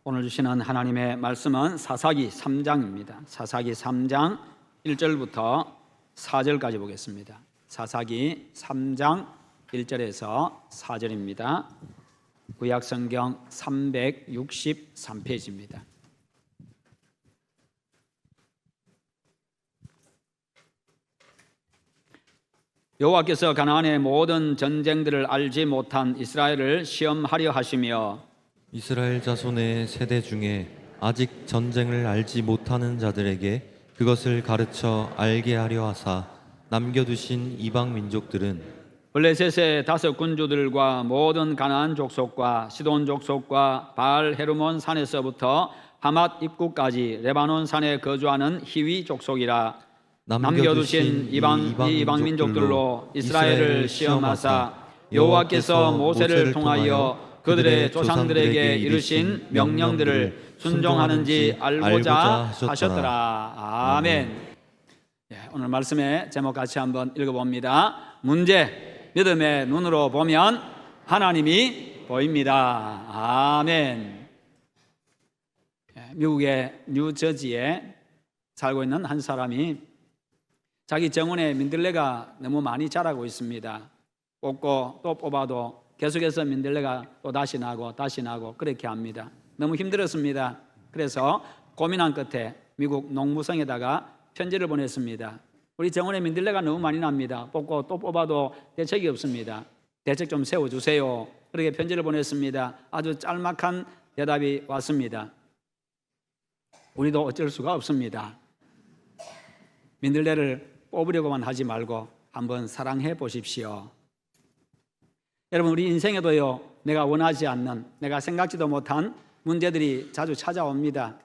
오늘 주시는 하나님의 말씀은 사사기 3장입니다. 사사기 3장 1절부터 4절까지 보겠습니다. 사사기 3장 1절에서 4절입니다. 구약성경 363페이지입니다. 여호와께서 가나안의 모든 전쟁들을 알지 못한 이스라엘을 시험하려 하시며 이스라엘 자손의 세대 중에 아직 전쟁을 알지 못하는 자들에게 그것을 가르쳐 알게 하려 하사 남겨두신 이방 민족들은 블레셋의 5 군주들과 모든 가나안 족속과 시돈 족속과 바알 헤르몬 산에서부터 하맛 입구까지 레바논 산에 거주하는 히위 족속이라. 남겨두신 이방 민족들로 이스라엘을 시험하사 여호와께서 모세를 통하여 그들의 조상들에게 이르신 명령들을 순종하는지 알고자 하셨더라. 아멘. 오늘 말씀의 제목 같이 한번 읽어봅니다. 문제, 믿음의 눈으로 보면 하나님이 보입니다. 아멘. 미국의 뉴저지에 살고 있는 한 사람이 자기 정원에 민들레가 너무 많이 자라고 있습니다. 뽑고 또 뽑아도 계속해서 민들레가 또 다시 나고 그렇게 합니다. 너무 힘들었습니다. 그래서 고민한 끝에 미국 농무성에다가 편지를 보냈습니다. 우리 정원에 민들레가 너무 많이 납니다. 뽑고 또 뽑아도 대책이 없습니다. 대책 좀 세워주세요. 그렇게 편지를 보냈습니다. 아주 짤막한 대답이 왔습니다. 우리도 어쩔 수가 없습니다. 민들레를 뽑으려고만 하지 말고 한번 사랑해 보십시오. 여러분, 우리 인생에도요, 내가 원하지 않는, 내가 생각지도 못한 문제들이 자주 찾아옵니다.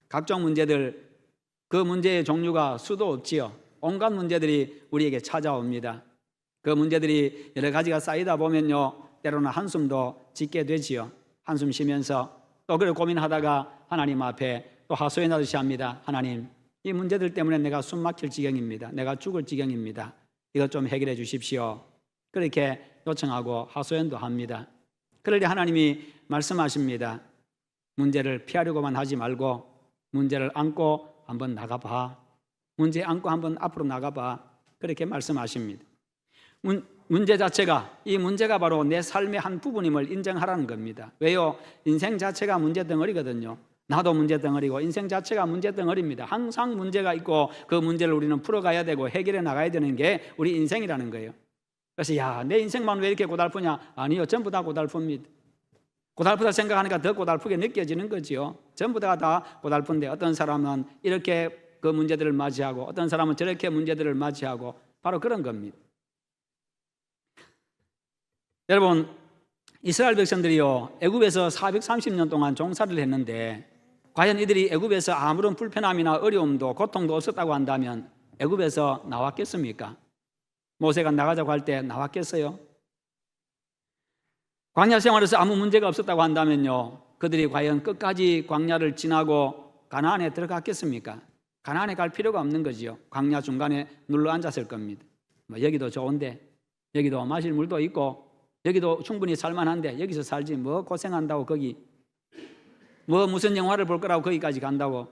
각종 문제들, 그 문제의 종류가 수도 없지요. 온갖 문제들이 우리에게 찾아옵니다. 그 문제들이 여러 가지가 쌓이다 보면요, 때로는 한숨도 짓게 되지요. 한숨 쉬면서 또 그걸 고민하다가 하나님 앞에 또 하소연하듯이 합니다. 하나님, 이 문제들 때문에 내가 숨 막힐 지경입니다. 내가 죽을 지경입니다. 이것 좀 해결해 주십시오. 그렇게 요청하고 하소연도 합니다. 그럴 때 하나님이 말씀하십니다. 문제를 피하려고만 하지 말고 문제를 안고 한번 나가봐. 문제 안고 한번 앞으로 나가봐. 그렇게 말씀하십니다. 문제 자체가, 이 문제가 바로 내 삶의 한 부분임을 인정하라는 겁니다. 왜요? 인생 자체가 문제 덩어리거든요. 나도 문제 덩어리고 인생 자체가 문제 덩어리입니다. 항상 문제가 있고 그 문제를 우리는 풀어가야 되고 해결해 나가야 되는 게 우리 인생이라는 거예요. 그래서 내 인생만 왜 이렇게 고달프냐? 아니요, 전부 다 고달픕니다. 고달프다 생각하니까 더 고달프게 느껴지는 거지요. 전부 다 고달픈데 어떤 사람은 이렇게 그 문제들을 맞이하고 어떤 사람은 저렇게 문제들을 맞이하고 바로 그런 겁니다. 여러분, 이스라엘 백성들이요, 애굽에서 430년 동안 종살이를 했는데 과연 이들이 애굽에서 아무런 불편함이나 어려움도 고통도 없었다고 한다면 애굽에서 나왔겠습니까? 모세가 나가자고 할 때 나왔겠어요? 광야 생활에서 아무 문제가 없었다고 한다면요, 그들이 과연 끝까지 광야를 지나고 가나안에 들어갔겠습니까? 가나안에 갈 필요가 없는 거지요. 광야 중간에 눌러 앉았을 겁니다. 여기도 좋은데, 여기도 마실 물도 있고, 여기도 충분히 살만한데 여기서 살지 뭐 고생한다고 거기 뭐 무슨 영화를 볼 거라고 거기까지 간다고.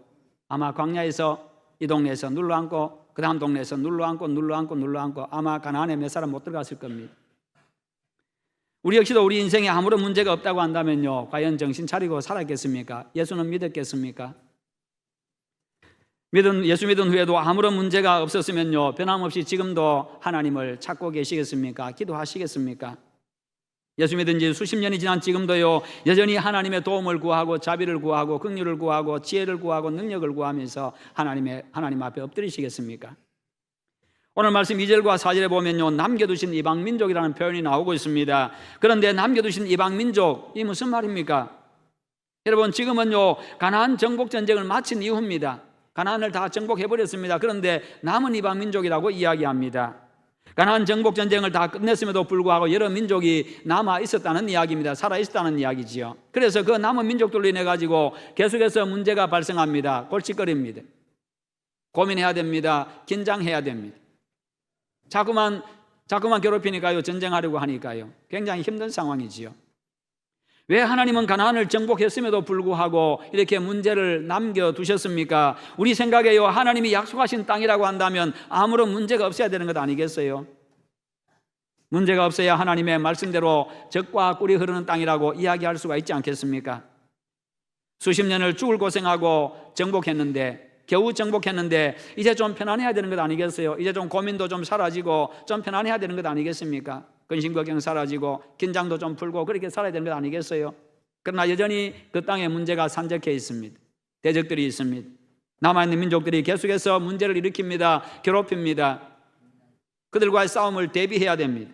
아마 광야에서 이 동네에서 눌러앉고 그 다음 동네에서 눌러앉고 아마 가나안에 몇 사람 못 들어갔을 겁니다. 우리 역시도 우리 인생에 아무런 문제가 없다고 한다면요, 과연 정신 차리고 살았겠습니까? 예수는 믿었겠습니까? 예수 믿은 후에도 아무런 문제가 없었으면요, 변함없이 지금도 하나님을 찾고 계시겠습니까? 기도하시겠습니까? 예수 믿은 지 수십 년이 지난 지금도요, 여전히 하나님의 도움을 구하고 자비를 구하고 긍휼을 구하고 지혜를 구하고 능력을 구하면서 하나님 앞에 엎드리시겠습니까? 오늘 말씀 2절과 4절에 보면요, 남겨두신 이방 민족이라는 표현이 나오고 있습니다. 그런데 남겨두신 이방 민족, 이 무슨 말입니까? 여러분, 지금은요, 가나안 정복 전쟁을 마친 이후입니다. 가나안을 다 정복해버렸습니다. 그런데 남은 이방 민족이라고 이야기합니다. 가나안 정복 전쟁을 다 끝냈음에도 불구하고 여러 민족이 남아 있었다는 이야기입니다. 살아 있었다는 이야기지요. 그래서 그 남은 민족들로 인해 가지고 계속해서 문제가 발생합니다. 골칫거리입니다. 고민해야 됩니다. 긴장해야 됩니다. 자꾸만 괴롭히니까요, 전쟁하려고 하니까요, 굉장히 힘든 상황이지요. 왜 하나님은 가나안을 정복했음에도 불구하고 이렇게 문제를 남겨두셨습니까? 우리 생각에요, 하나님이 약속하신 땅이라고 한다면 아무런 문제가 없어야 되는 것 아니겠어요? 문제가 없어야 하나님의 말씀대로 젖과 꿀이 흐르는 땅이라고 이야기할 수가 있지 않겠습니까? 수십 년을 죽을 고생하고 정복했는데, 겨우 정복했는데 이제 좀 편안해야 되는 것 아니겠어요? 이제 좀 고민도 좀 사라지고 좀 편안해야 되는 것 아니겠습니까? 근심걱정 사라지고 긴장도 좀 풀고 그렇게 살아야 되는 것 아니겠어요? 그러나 여전히 그 땅에 문제가 산적해 있습니다. 대적들이 있습니다. 남아있는 민족들이 계속해서 문제를 일으킵니다. 괴롭힙니다. 그들과의 싸움을 대비해야 됩니다.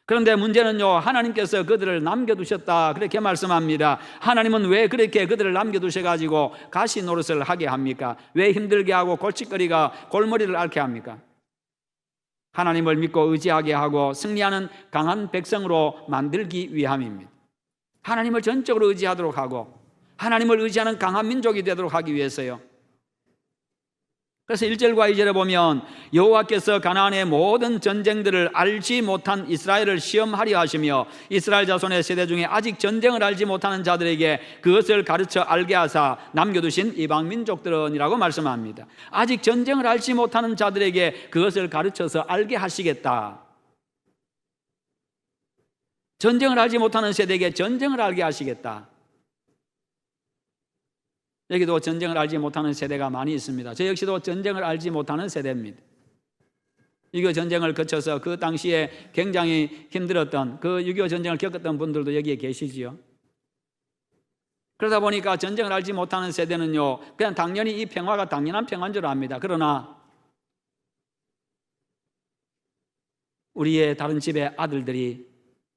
그런데 문제는요, 하나님께서 그들을 남겨두셨다 그렇게 말씀합니다. 하나님은 왜 그렇게 그들을 남겨두셔가지고 가시 노릇을 하게 합니까? 왜 힘들게 하고 골칫거리가 골머리를 앓게 합니까? 하나님을 믿고 의지하게 하고 승리하는 강한 백성으로 만들기 위함입니다. 하나님을 전적으로 의지하도록 하고 하나님을 의지하는 강한 민족이 되도록 하기 위해서요. 그래서 1절과 2절에 보면 여호와께서 가나안의 모든 전쟁들을 알지 못한 이스라엘을 시험하려 하시며 이스라엘 자손의 세대 중에 아직 전쟁을 알지 못하는 자들에게 그것을 가르쳐 알게 하사 남겨두신 이방 민족들은이라고 말씀합니다. 아직 전쟁을 알지 못하는 자들에게 그것을 가르쳐서 알게 하시겠다. 전쟁을 알지 못하는 세대에게 전쟁을 알게 하시겠다. 여기도 전쟁을 알지 못하는 세대가 많이 있습니다. 저 역시도 전쟁을 알지 못하는 세대입니다. 유교 전쟁을 거쳐서 그 당시에 굉장히 힘들었던 그 유교 전쟁을 겪었던 분들도 여기에 계시지요. 그러다 보니까 전쟁을 알지 못하는 세대는요, 그냥 당연히 이 평화가 당연한 평화인 줄 압니다. 그러나 우리의 다른 집의 아들들이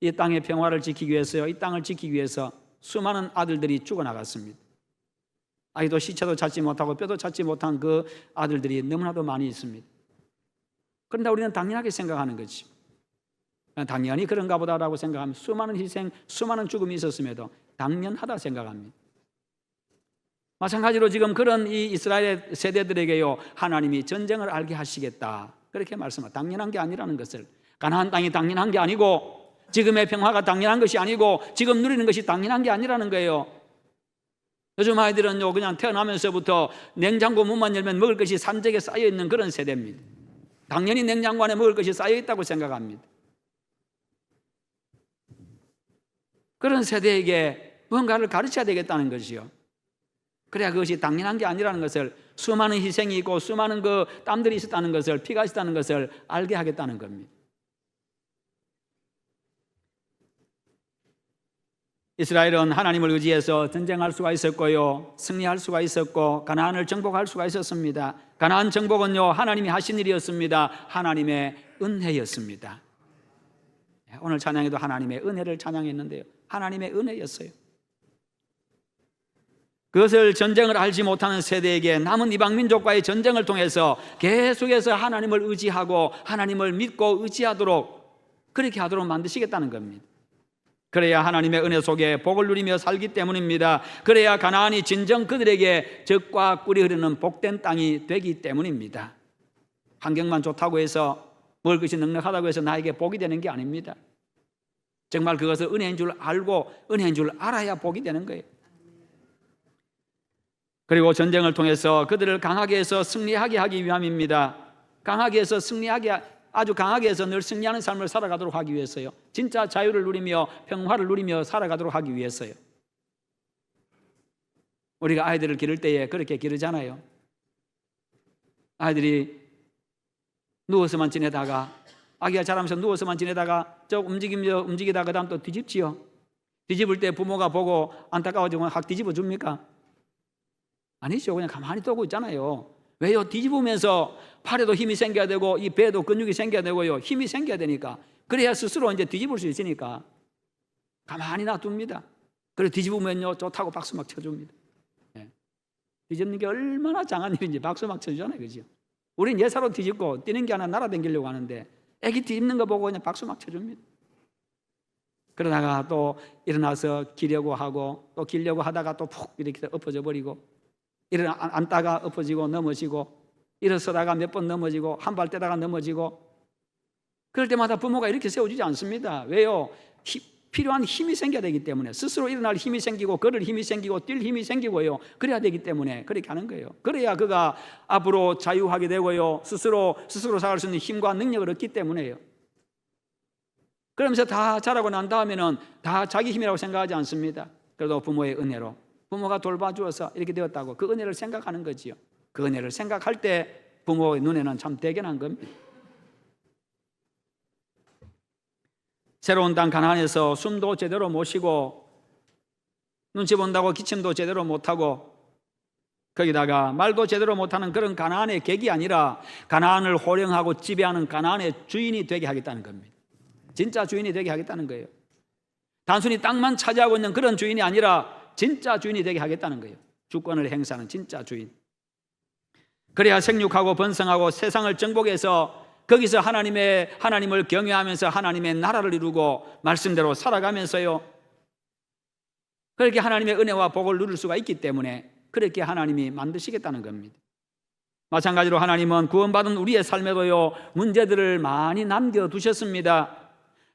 이 땅의 평화를 지키기 위해서요, 이 땅을 지키기 위해서 수많은 아들들이 죽어나갔습니다. 아기도 시체도 찾지 못하고 뼈도 찾지 못한 그 아들들이 너무나도 많이 있습니다. 그런데 우리는 당연하게 생각하는 거지. 당연히 그런가 보다라고 생각하면 수많은 희생, 수많은 죽음이 있었음에도 당연하다 생각합니다. 마찬가지로 지금 그런 이 이스라엘 세대들에게요, 하나님이 전쟁을 알게 하시겠다 그렇게 말씀합니다. 당연한 게 아니라는 것을, 가나안 땅이 당연한 게 아니고 지금의 평화가 당연한 것이 아니고 지금 누리는 것이 당연한 게 아니라는 거예요. 요즘 아이들은요, 그냥 태어나면서부터 냉장고 문만 열면 먹을 것이 산적에 쌓여 있는 그런 세대입니다. 당연히 냉장고 안에 먹을 것이 쌓여 있다고 생각합니다. 그런 세대에게 뭔가를 가르쳐야 되겠다는 것이요. 그래야 그것이 당연한 게 아니라는 것을, 수많은 희생이 있고 수많은 그 땀들이 있었다는 것을, 피가 있었다는 것을 알게 하겠다는 겁니다. 이스라엘은 하나님을 의지해서 전쟁할 수가 있었고요, 승리할 수가 있었고 가나안을 정복할 수가 있었습니다. 가나안 정복은요, 하나님이 하신 일이었습니다. 하나님의 은혜였습니다. 오늘 찬양에도 하나님의 은혜를 찬양했는데요, 하나님의 은혜였어요. 그것을 전쟁을 알지 못하는 세대에게 남은 이방 민족과의 전쟁을 통해서 계속해서 하나님을 의지하고 하나님을 믿고 의지하도록, 그렇게 하도록 만드시겠다는 겁니다. 그래야 하나님의 은혜 속에 복을 누리며 살기 때문입니다. 그래야 가나안이 진정 그들에게 젖과 꿀이 흐르는 복된 땅이 되기 때문입니다. 환경만 좋다고 해서, 먹을 것이 넉넉하다고 해서 나에게 복이 되는 게 아닙니다. 정말 그것을 은혜인 줄 알고 은혜인 줄 알아야 복이 되는 거예요. 그리고 전쟁을 통해서 그들을 강하게 해서 승리하게 하기 위함입니다. 강하게 해서 승리하게, 아주 강하게 해서 늘 승리하는 삶을 살아가도록 하기 위해서요. 진짜 자유를 누리며 평화를 누리며 살아가도록 하기 위해서요. 우리가 아이들을 기를 때에 그렇게 기르잖아요. 아이들이 누워서만 지내다가, 아기가 자라면서 누워서만 지내다가 쭉 움직이다가 그 다음 또 뒤집지요. 뒤집을 때 부모가 보고 안타까워지고 확 뒤집어 줍니까? 아니죠. 그냥 가만히 두고 있잖아요. 왜요? 뒤집으면서 팔에도 힘이 생겨야 되고 이 배에도 근육이 생겨야 되고요, 힘이 생겨야 되니까. 그래야 스스로 이제 뒤집을 수 있으니까 가만히 놔둡니다. 그래 뒤집으면요, 좋다고 박수 막 쳐줍니다. 네. 뒤집는 게 얼마나 장한 일인지 박수 막 쳐주잖아요, 그죠? 우린 예사로 뒤집고 뛰는 게 아니라 날아다니려고 하는데 애기 뒤집는 거 보고 그냥 박수 막 쳐줍니다. 그러다가 또 일어나서 기려고 하고 또 기려고 하다가 또 푹 이렇게 엎어져 버리고, 앉다가 엎어지고 넘어지고, 일어서다가 몇 번 넘어지고, 한 발 떼다가 넘어지고, 그럴 때마다 부모가 이렇게 세워주지 않습니다. 왜요? 필요한 힘이 생겨야 되기 때문에, 스스로 일어날 힘이 생기고 걸을 힘이 생기고 뛸 힘이 생기고요, 그래야 되기 때문에 그렇게 하는 거예요. 그래야 그가 앞으로 자유하게 되고요, 스스로 살아갈 수 있는 힘과 능력을 얻기 때문에요. 그러면서 다 자라고 난 다음에는 다 자기 힘이라고 생각하지 않습니다. 그래도 부모의 은혜로, 부모가 돌봐주어서 이렇게 되었다고 그 은혜를 생각하는 거지요. 그 은혜를 생각할 때 부모의 눈에는 참 대견한 겁니다. 새로운 땅 가나안에서 숨도 제대로 못 쉬고 눈치 본다고 기침도 제대로 못하고 거기다가 말도 제대로 못하는 그런 가나안의 객이 아니라 가나안을 호령하고 지배하는 가나안의 주인이 되게 하겠다는 겁니다. 진짜 주인이 되게 하겠다는 거예요. 단순히 땅만 차지하고 있는 그런 주인이 아니라 진짜 주인이 되게 하겠다는 거예요. 주권을 행사하는 진짜 주인. 그래야 생육하고 번성하고 세상을 정복해서 거기서 하나님을 경외하면서 하나님의 나라를 이루고 말씀대로 살아가면서요, 그렇게 하나님의 은혜와 복을 누릴 수가 있기 때문에 그렇게 하나님이 만드시겠다는 겁니다. 마찬가지로 하나님은 구원받은 우리의 삶에도요, 문제들을 많이 남겨두셨습니다.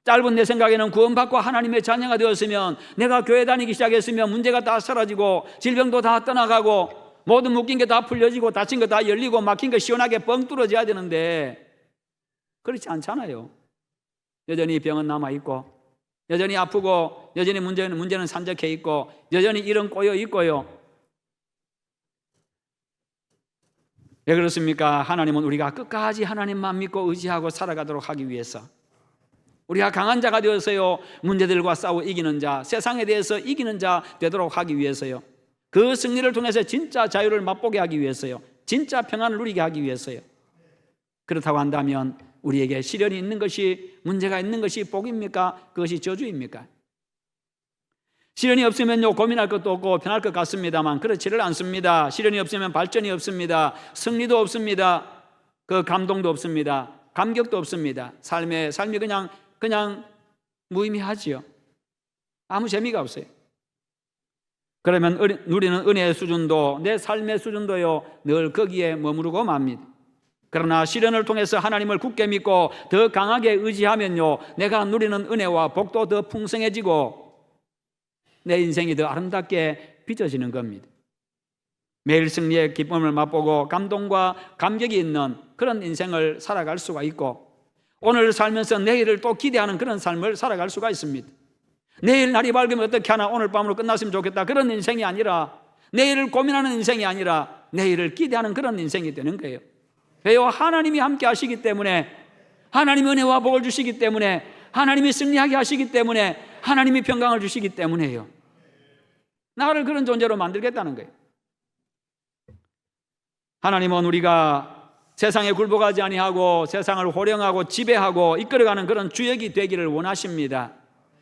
짧은 내 생각에는 구원받고 하나님의 자녀가 되었으면, 내가 교회 다니기 시작했으면 문제가 다 사라지고 질병도 다 떠나가고 모든 묶인 게 다 풀려지고 닫힌 거 다 열리고 막힌 거 시원하게 뻥 뚫어져야 되는데 그렇지 않잖아요. 여전히 병은 남아있고 여전히 아프고 여전히 문제는 산적해 있고 여전히 일은 꼬여 있고요. 왜 그렇습니까? 하나님은 우리가 끝까지 하나님만 믿고 의지하고 살아가도록 하기 위해서, 우리가 강한 자가 되어서요, 문제들과 싸워 이기는 자, 세상에 대해서 이기는 자 되도록 하기 위해서요, 그 승리를 통해서 진짜 자유를 맛보게 하기 위해서요, 진짜 평안을 누리게 하기 위해서요. 그렇다고 한다면 우리에게 시련이 있는 것이, 문제가 있는 것이 복입니까? 그것이 저주입니까? 시련이 없으면요, 고민할 것도 없고 편할 것 같습니다만 그렇지를 않습니다. 시련이 없으면 발전이 없습니다. 승리도 없습니다. 그 감동도 없습니다. 감격도 없습니다. 삶이 그냥 무의미하지요. 아무 재미가 없어요. 그러면 누리는 은혜의 수준도, 내 삶의 수준도요, 늘 거기에 머무르고 맙니다. 그러나 시련을 통해서 하나님을 굳게 믿고 더 강하게 의지하면요, 내가 누리는 은혜와 복도 더 풍성해지고 내 인생이 더 아름답게 빚어지는 겁니다. 매일 승리의 기쁨을 맛보고 감동과 감격이 있는 그런 인생을 살아갈 수가 있고, 오늘 살면서 내일을 또 기대하는 그런 삶을 살아갈 수가 있습니다. 내일 날이 밝으면 어떻게 하나, 오늘 밤으로 끝났으면 좋겠다, 그런 인생이 아니라, 내일을 고민하는 인생이 아니라 내일을 기대하는 그런 인생이 되는 거예요. 왜요? 하나님이 함께 하시기 때문에, 하나님이 은혜와 복을 주시기 때문에, 하나님이 승리하게 하시기 때문에, 하나님이 평강을 주시기 때문에요. 나를 그런 존재로 만들겠다는 거예요. 하나님은 우리가 세상에 굴복하지 아니하고 세상을 호령하고 지배하고 이끌어가는 그런 주역이 되기를 원하십니다.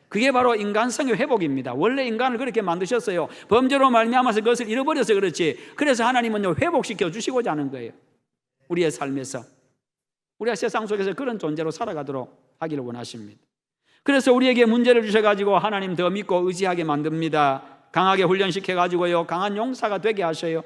그게 바로 인간성의 회복입니다. 원래 인간을 그렇게 만드셨어요. 범죄로 말미암아서 그것을 잃어버려서 그렇지, 그래서 하나님은요, 회복시켜 주시고자 하는 거예요. 우리의 삶에서, 우리가 세상 속에서 그런 존재로 살아가도록 하기를 원하십니다. 그래서 우리에게 문제를 주셔가지고 하나님 더 믿고 의지하게 만듭니다. 강하게 훈련시켜가지고요, 강한 용사가 되게 하셔요.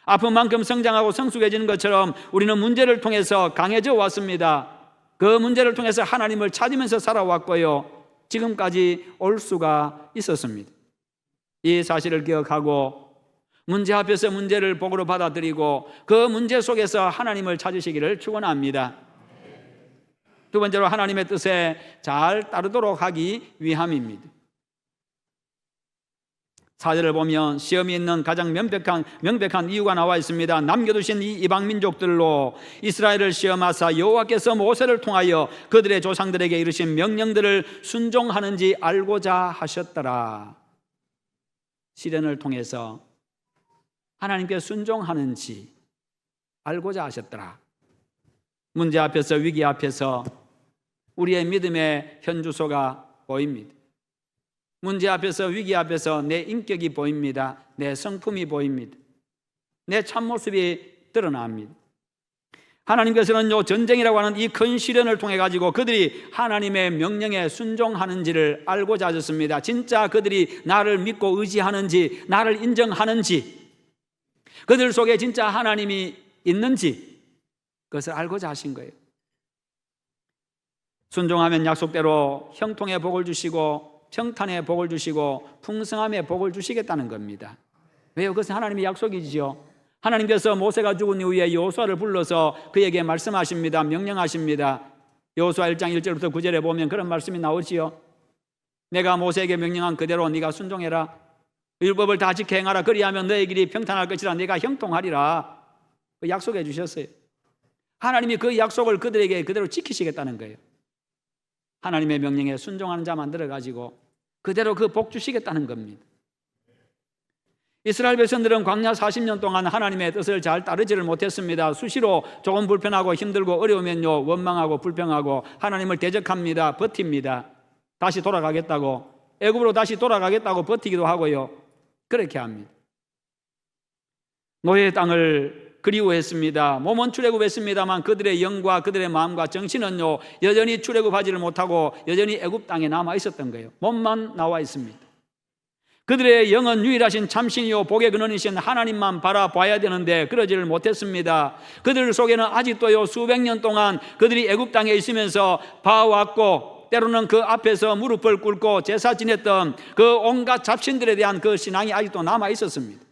아픈 만큼 성장하고 성숙해지는 것처럼 우리는 문제를 통해서 강해져 왔습니다. 그 문제를 통해서 하나님을 찾으면서 살아왔고요, 지금까지 올 수가 있었습니다. 이 사실을 기억하고 문제 앞에서 문제를 복으로 받아들이고 그 문제 속에서 하나님을 찾으시기를 축원합니다. 두 번째로 하나님의 뜻에 잘 따르도록 하기 위함입니다. 4절을 보면 시험이 있는 가장 명백한 이유가 나와 있습니다. 남겨두신 이 이방 민족들로 이스라엘을 시험하사 여호와께서 모세를 통하여 그들의 조상들에게 이르신 명령들을 순종하는지 알고자 하셨더라. 시련을 통해서 하나님께 순종하는지 알고자 하셨더라. 문제 앞에서, 위기 앞에서 우리의 믿음의 현주소가 보입니다. 문제 앞에서, 위기 앞에서 내 인격이 보입니다. 내 성품이 보입니다. 내 참모습이 드러납니다. 하나님께서는 전쟁이라고 하는 이 큰 시련을 통해 가지고 그들이 하나님의 명령에 순종하는지를 알고자 하셨습니다. 진짜 그들이 나를 믿고 의지하는지, 나를 인정하는지, 그들 속에 진짜 하나님이 있는지, 그것을 알고자 하신 거예요. 순종하면 약속대로 형통의 복을 주시고 평탄의 복을 주시고 풍성함의 복을 주시겠다는 겁니다. 왜요? 그것은 하나님의 약속이지요. 하나님께서 모세가 죽은 이후에 여호수아를 불러서 그에게 말씀하십니다. 명령하십니다. 여호수아 1장 1절부터 9절에 보면 그런 말씀이 나오지요. 내가 모세에게 명령한 그대로 네가 순종해라. 율법을 다 지켜 행하라. 그리하면 너의 길이 평탄할 것이라. 네가 형통하리라. 그 약속해 주셨어요. 하나님이 그 약속을 그들에게 그대로 지키시겠다는 거예요. 하나님의 명령에 순종하는 자 만들어가지고 그대로 그 복 주시겠다는 겁니다. 이스라엘 백성들은 광야 40년 동안 하나님의 뜻을 잘 따르지를 못했습니다. 수시로 조금 불편하고 힘들고 어려우면요 원망하고 불평하고 하나님을 대적합니다. 버팁니다. 다시 돌아가겠다고, 애굽으로 다시 돌아가겠다고 버티기도 하고요. 그렇게 합니다. 노예의 땅을 그리워했습니다. 몸은 출애굽했습니다만 그들의 영과 그들의 마음과 정신은요 여전히 출애굽하지를 못하고 여전히 애굽 땅에 남아 있었던 거예요. 몸만 나와 있습니다. 그들의 영은 유일하신 참신이요 복의 근원이신 하나님만 바라봐야 되는데 그러지를 못했습니다. 그들 속에는 아직도요 수백 년 동안 그들이 애굽 땅에 있으면서 봐왔고 때로는 그 앞에서 무릎을 꿇고 제사 지냈던 그 온갖 잡신들에 대한 그 신앙이 아직도 남아 있었습니다.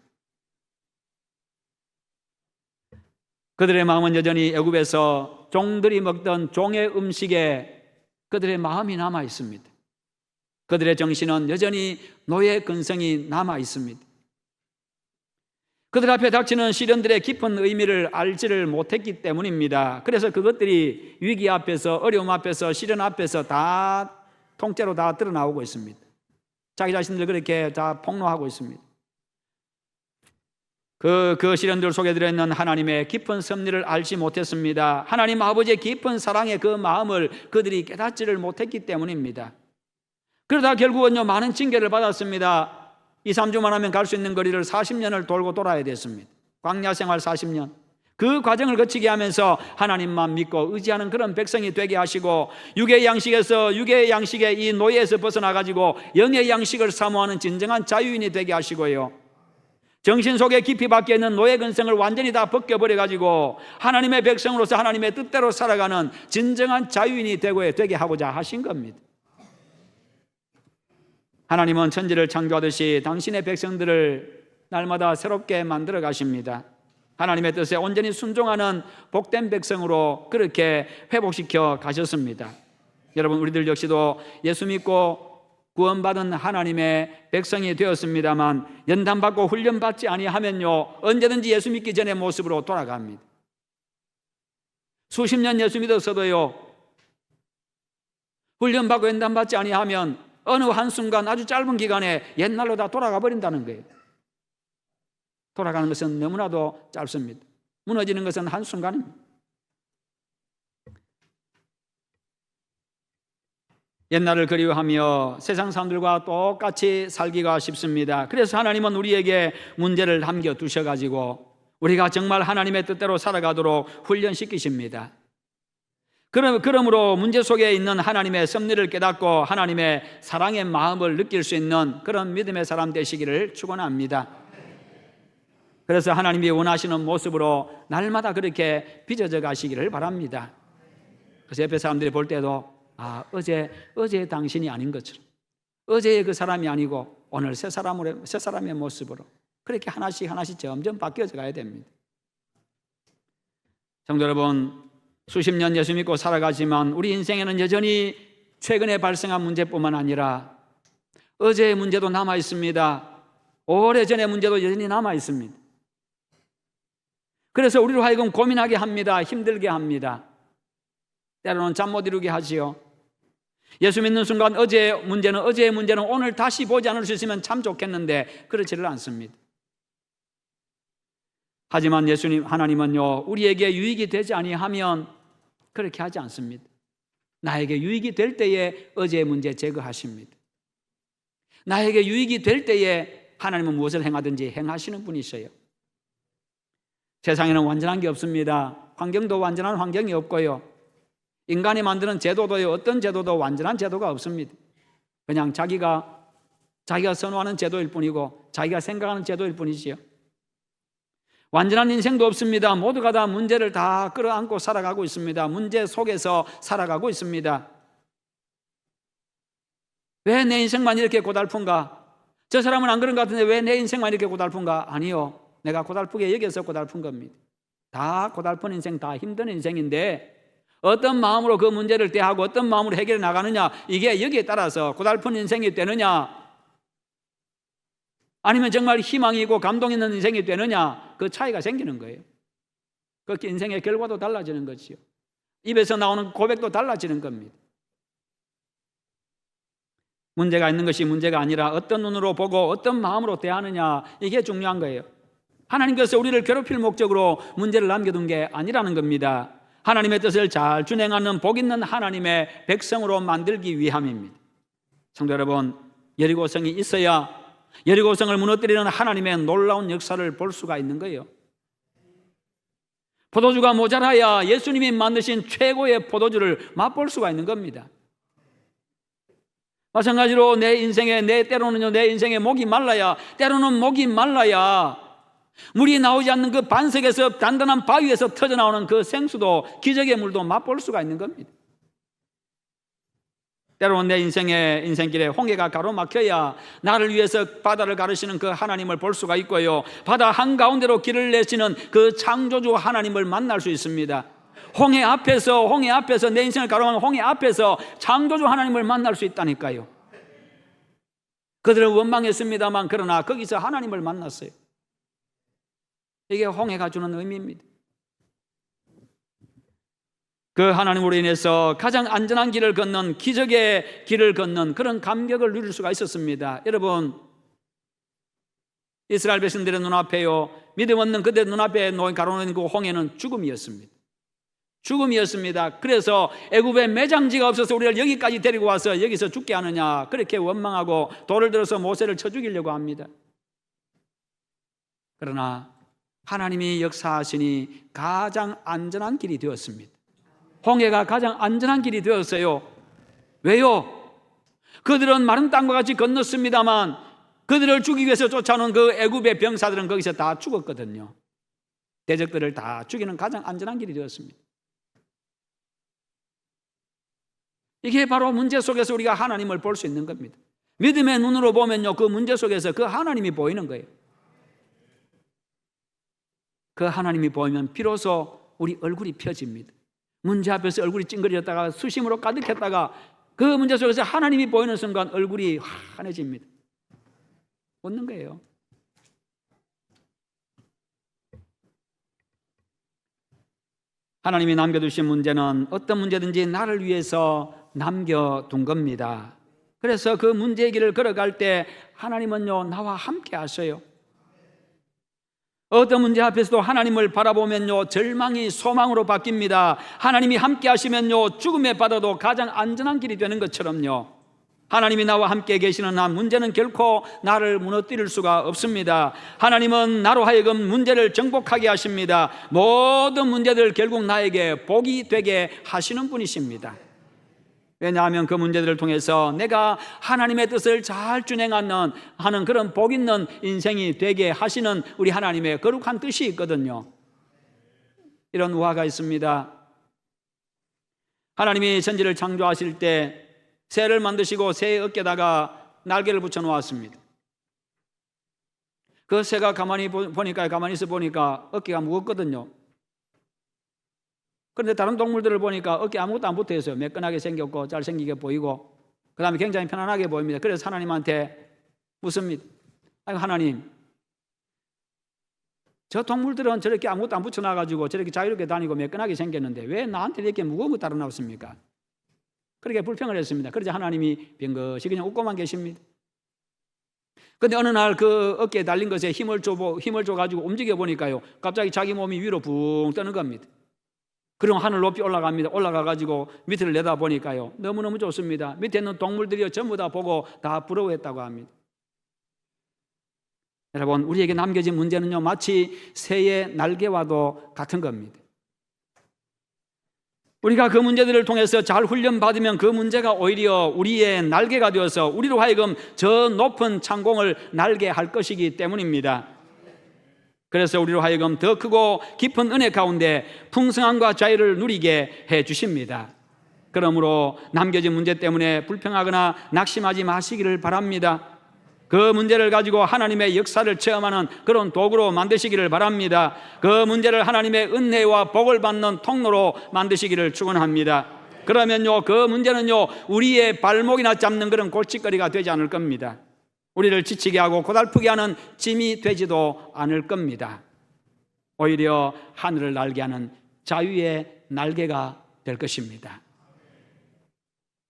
그들의 마음은 여전히 애굽에서 종들이 먹던 종의 음식에 그들의 마음이 남아 있습니다. 그들의 정신은 여전히 노예 근성이 남아 있습니다. 그들 앞에 닥치는 시련들의 깊은 의미를 알지를 못했기 때문입니다. 그래서 그것들이 위기 앞에서, 어려움 앞에서, 시련 앞에서 다 통째로 다 드러나오고 있습니다. 자기 자신들 그렇게 다 폭로하고 있습니다. 그 시련들 속에 들어있는 하나님의 깊은 섭리를 알지 못했습니다. 하나님 아버지의 깊은 사랑의 그 마음을 그들이 깨닫지를 못했기 때문입니다. 그러다 결국은요 많은 징계를 받았습니다. 2, 3주만 하면 갈 수 있는 거리를 40년을 돌고 돌아야 됐습니다. 광야 생활 40년. 그 과정을 거치게 하면서 하나님만 믿고 의지하는 그런 백성이 되게 하시고 육의 양식의 이 노예에서 벗어나가지고 영의 양식을 사모하는 진정한 자유인이 되게 하시고요, 정신 속에 깊이 박혀 있는 노예 근성을 완전히 다 벗겨버려가지고 하나님의 백성으로서 하나님의 뜻대로 살아가는 진정한 자유인이 되게 하고자 하신 겁니다. 하나님은 천지를 창조하듯이 당신의 백성들을 날마다 새롭게 만들어 가십니다. 하나님의 뜻에 온전히 순종하는 복된 백성으로 그렇게 회복시켜 가셨습니다. 여러분, 우리들 역시도 예수 믿고 구원받은 하나님의 백성이 되었습니다만 연단받고 훈련받지 아니하면요 언제든지 예수 믿기 전의 모습으로 돌아갑니다. 수십 년 예수 믿었어도요 훈련받고 연단받지 아니하면 어느 한순간 아주 짧은 기간에 옛날로 다 돌아가 버린다는 거예요. 돌아가는 것은 너무나도 짧습니다. 무너지는 것은 한순간입니다. 옛날을 그리워하며 세상 사람들과 똑같이 살기가 쉽습니다. 그래서 하나님은 우리에게 문제를 남겨두셔가지고 우리가 정말 하나님의 뜻대로 살아가도록 훈련시키십니다. 그러므로 문제 속에 있는 하나님의 섭리를 깨닫고 하나님의 사랑의 마음을 느낄 수 있는 그런 믿음의 사람 되시기를 축원합니다. 그래서 하나님이 원하시는 모습으로 날마다 그렇게 빚어져 가시기를 바랍니다. 그래서 옆에 사람들이 볼 때도 어제 당신이 아닌 것처럼, 어제의 그 사람이 아니고 오늘 새 사람의 모습으로 그렇게 하나씩 점점 바뀌어져 가야 됩니다. 성도 여러분, 수십 년 예수 믿고 살아가지만 우리 인생에는 여전히 최근에 발생한 문제뿐만 아니라 어제의 문제도 남아 있습니다. 오래전의 문제도 여전히 남아 있습니다. 그래서 우리로 하여금 고민하게 합니다. 힘들게 합니다. 때로는 잠 못 이루게 하지요. 예수 믿는 순간 어제의 문제는 오늘 다시 보지 않을 수 있으면 참 좋겠는데 그렇지를 않습니다. 하지만 하나님은요 우리에게 유익이 되지 아니하면 그렇게 하지 않습니다. 나에게 유익이 될 때에 어제의 문제 제거하십니다. 나에게 유익이 될 때에 하나님은 무엇을 행하든지 행하시는 분이셔요. 세상에는 완전한 게 없습니다. 환경도 완전한 환경이 없고요, 인간이 만드는 제도도요 어떤 제도도 완전한 제도가 없습니다. 그냥 자기가 선호하는 제도일 뿐이고 자기가 생각하는 제도일 뿐이지요. 완전한 인생도 없습니다. 모두가 다 문제를 다 끌어안고 살아가고 있습니다. 문제 속에서 살아가고 있습니다. 왜 내 인생만 이렇게 고달픈가? 저 사람은 안 그런 것 같은데 왜 내 인생만 이렇게 고달픈가? 아니요, 내가 고달프게 여겨서 고달픈 겁니다. 다 고달픈 인생, 다 힘든 인생인데 어떤 마음으로 그 문제를 대하고 어떤 마음으로 해결해 나가느냐, 이게 여기에 따라서 고달픈 인생이 되느냐 아니면 정말 희망이 있고 감동 있는 인생이 되느냐, 그 차이가 생기는 거예요. 그렇게 인생의 결과도 달라지는 것이요, 입에서 나오는 고백도 달라지는 겁니다. 문제가 있는 것이 문제가 아니라 어떤 눈으로 보고 어떤 마음으로 대하느냐, 이게 중요한 거예요. 하나님께서 우리를 괴롭힐 목적으로 문제를 남겨둔 게 아니라는 겁니다. 하나님의 뜻을 잘 준행하는 복 있는 하나님의 백성으로 만들기 위함입니다. 성도 여러분, 여리고성이 있어야 여리고성을 무너뜨리는 하나님의 놀라운 역사를 볼 수가 있는 거예요. 포도주가 모자라야 예수님이 만드신 최고의 포도주를 맛볼 수가 있는 겁니다. 마찬가지로 내 인생에 목이 말라야, 때로는 목이 말라야 물이 나오지 않는 그 반석에서, 단단한 바위에서 터져나오는 그 생수도, 기적의 물도 맛볼 수가 있는 겁니다. 때로는 내 인생길에 홍해가 가로막혀야 나를 위해서 바다를 가르시는 그 하나님을 볼 수가 있고요, 바다 한가운데로 길을 내시는 그 창조주 하나님을 만날 수 있습니다. 홍해 앞에서 내 인생을 가로막는 홍해 앞에서 창조주 하나님을 만날 수 있다니까요. 그들은 원망했습니다만 그러나 거기서 하나님을 만났어요. 이게 홍해가 주는 의미입니다. 그 하나님으로 인해서 가장 안전한 길을 걷는, 기적의 길을 걷는 그런 감격을 누릴 수가 있었습니다. 여러분, 이스라엘 백성들의 눈앞에요, 믿음 없는 그들의 눈앞에 가로놓은 그 홍해는 죽음이었습니다. 그래서 애굽에 매장지가 없어서 우리를 여기까지 데리고 와서 여기서 죽게 하느냐, 그렇게 원망하고 돌을 들어서 모세를 쳐 죽이려고 합니다. 그러나 하나님이 역사하시니 가장 안전한 길이 되었습니다. 홍해가 가장 안전한 길이 되었어요. 왜요? 그들은 마른 땅과 같이 건넜습니다만 그들을 죽이기 위해서 쫓아오는 그 애굽의 병사들은 거기서 다 죽었거든요. 대적들을 다 죽이는 가장 안전한 길이 되었습니다. 이게 바로 문제 속에서 우리가 하나님을 볼 수 있는 겁니다. 믿음의 눈으로 보면요, 그 문제 속에서 그 하나님이 보이는 거예요. 그 하나님이 보이면 비로소 우리 얼굴이 펴집니다. 문제 앞에서 얼굴이 찡그려졌다가 수심으로 가득했다가 그 문제 속에서 하나님이 보이는 순간 얼굴이 환해집니다. 웃는 거예요. 하나님이 남겨두신 문제는 어떤 문제든지 나를 위해서 남겨둔 겁니다. 그래서 그 문제의 길을 걸어갈 때 하나님은요, 나와 함께 하셔요. 어떤 문제 앞에서도 하나님을 바라보면요, 절망이 소망으로 바뀝니다. 하나님이 함께 하시면요, 죽음의 바다도 가장 안전한 길이 되는 것처럼요, 하나님이 나와 함께 계시는 한 문제는 결코 나를 무너뜨릴 수가 없습니다. 하나님은 나로 하여금 문제를 정복하게 하십니다. 모든 문제들 결국 나에게 복이 되게 하시는 분이십니다. 왜냐하면 그 문제들을 통해서 내가 하나님의 뜻을 잘 준행하는 그런 복 있는 인생이 되게 하시는 우리 하나님의 거룩한 뜻이 있거든요. 이런 우화가 있습니다. 하나님이 천지를 창조하실 때 새를 만드시고 새의 어깨에다가 날개를 붙여 놓았습니다. 그 새가 가만히 있어 보니까 어깨가 무겁거든요. 그런데 다른 동물들을 보니까 어깨 아무것도 안 붙어 있어요. 매끈하게 생겼고 잘생기게 보이고 그 다음에 굉장히 편안하게 보입니다. 그래서 하나님한테 묻습니다. 아니, 하나님, 저 동물들은 저렇게 아무것도 안 붙여놔가지고 저렇게 자유롭게 다니고 매끈하게 생겼는데 왜 나한테 이렇게 무거운 거 따라 나왔습니까? 그렇게 불평을 했습니다. 그러자 하나님이 빙긋이 그냥 웃고만 계십니다. 그런데 어느 날 그 어깨에 달린 것에 힘을 줘가지고 움직여 보니까요, 갑자기 자기 몸이 위로 붕 뜨는 겁니다. 그럼 하늘 높이 올라갑니다. 올라가가지고 밑을 내다보니까요, 너무너무 좋습니다. 밑에 있는 동물들이 전부 다 보고 다 부러워했다고 합니다. 여러분, 우리에게 남겨진 문제는요, 마치 새의 날개와도 같은 겁니다. 우리가 그 문제들을 통해서 잘 훈련받으면 그 문제가 오히려 우리의 날개가 되어서 우리로 하여금 저 높은 창공을 날게 할 것이기 때문입니다. 그래서 우리로 하여금 더 크고 깊은 은혜 가운데 풍성함과 자유를 누리게 해 주십니다. 그러므로 남겨진 문제 때문에 불평하거나 낙심하지 마시기를 바랍니다. 그 문제를 가지고 하나님의 역사를 체험하는 그런 도구로 만드시기를 바랍니다. 그 문제를 하나님의 은혜와 복을 받는 통로로 만드시기를 축원합니다. 그러면요, 그 문제는요, 우리의 발목이나 잡는 그런 골칫거리가 되지 않을 겁니다. 우리를 지치게 하고 고달프게 하는 짐이 되지도 않을 겁니다. 오히려 하늘을 날게 하는 자유의 날개가 될 것입니다.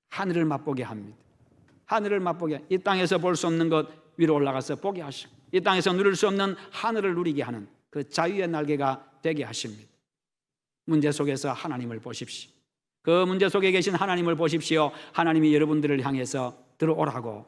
하늘을 맛보게 합니다. 하늘을 맛보게, 이 땅에서 볼 수 없는 것 위로 올라가서 보게 하시고, 이 땅에서 누릴 수 없는 하늘을 누리게 하는 그 자유의 날개가 되게 하십니다. 문제 속에서 하나님을 보십시오. 그 문제 속에 계신 하나님을 보십시오. 하나님이 여러분들을 향해서 들어오라고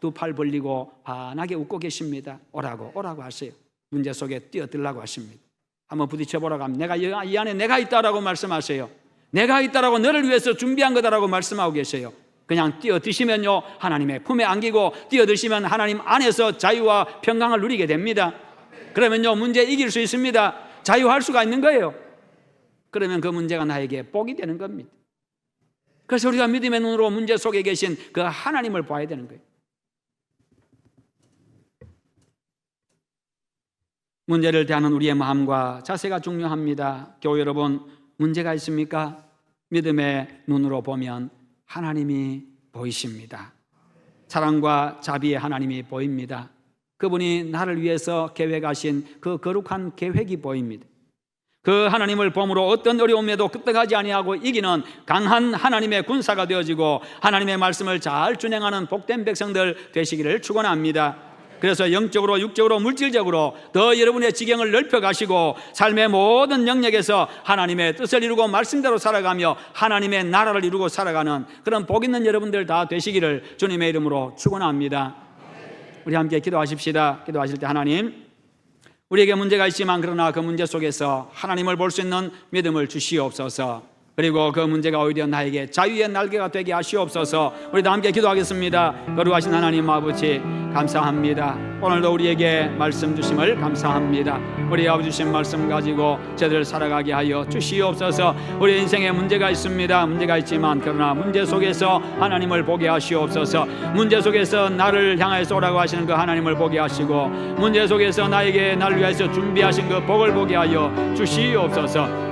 두 팔 벌리고 환하게 웃고 계십니다. 오라고 하세요. 문제 속에 뛰어들라고 하십니다. 한번 부딪혀보라고 합니다. 내가 이 안에 내가 있다라고 말씀하세요. 내가 있다라고 너를 위해서 준비한 거다라고 말씀하고 계세요. 그냥 뛰어드시면요, 하나님의 품에 안기고 뛰어드시면 하나님 안에서 자유와 평강을 누리게 됩니다. 그러면요, 문제 이길 수 있습니다. 자유할 수가 있는 거예요. 그러면 그 문제가 나에게 복이 되는 겁니다. 그래서 우리가 믿음의 눈으로 문제 속에 계신 그 하나님을 봐야 되는 거예요. 문제를 대하는 우리의 마음과 자세가 중요합니다. 교회 여러분, 문제가 있습니까? 믿음의 눈으로 보면 하나님이 보이십니다. 사랑과 자비의 하나님이 보입니다. 그분이 나를 위해서 계획하신 그 거룩한 계획이 보입니다. 그 하나님을 보므로 어떤 어려움에도 끄떡하지 아니하고 이기는 강한 하나님의 군사가 되어지고 하나님의 말씀을 잘 준행하는 복된 백성들 되시기를 축원합니다. 그래서 영적으로, 육적으로, 물질적으로 더 여러분의 지경을 넓혀가시고 삶의 모든 영역에서 하나님의 뜻을 이루고 말씀대로 살아가며 하나님의 나라를 이루고 살아가는 그런 복 있는 여러분들 다 되시기를 주님의 이름으로 축원합니다. 우리 함께 기도하십시다. 기도하실 때 하나님, 우리에게 문제가 있지만 그러나 그 문제 속에서 하나님을 볼 수 있는 믿음을 주시옵소서. 그리고 그 문제가 오히려 나에게 자유의 날개가 되게 하시옵소서. 우리 다 함께 기도하겠습니다. 거룩하신 하나님 아버지, 감사합니다. 오늘도 우리에게 말씀 주심을 감사합니다. 우리 아버지 주신 말씀 가지고 저들 살아가게 하여 주시옵소서. 우리 인생에 문제가 있습니다. 문제가 있지만 그러나 문제 속에서 하나님을 보게 하시옵소서. 문제 속에서 나를 향해서 오라고 하시는 그 하나님을 보게 하시고, 문제 속에서 나에게 나를 위해서 준비하신 그 복을 보게 하여 주시옵소서.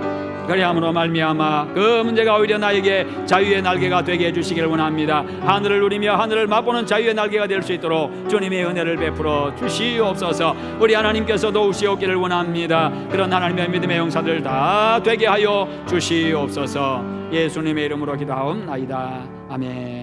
그리함으로 말미암아 그 문제가 오히려 나에게 자유의 날개가 되게 해주시기를 원합니다. 하늘을 누리며 하늘을 맛보는 자유의 날개가 될 수 있도록 주님의 은혜를 베풀어 주시옵소서. 우리 하나님께서 도우시옵기를 원합니다. 그런 하나님의 믿음의 용사들 다 되게 하여 주시옵소서. 예수님의 이름으로 기도하옵나이다. 아멘.